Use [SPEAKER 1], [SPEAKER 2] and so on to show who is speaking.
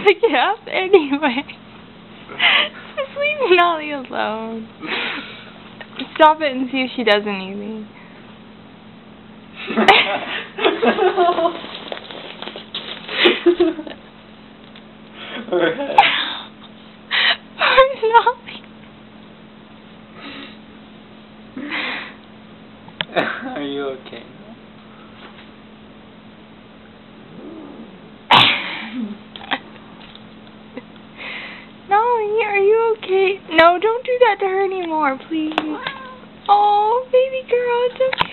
[SPEAKER 1] pick it up anyway. Just leave Nolly alone. Stop it and see if she does anything.
[SPEAKER 2] Her head.
[SPEAKER 1] Poor Nolly.
[SPEAKER 2] Are you okay?
[SPEAKER 1] Nolly, are you okay? No, don't do that to her anymore, please. Oh, baby girl, it's okay.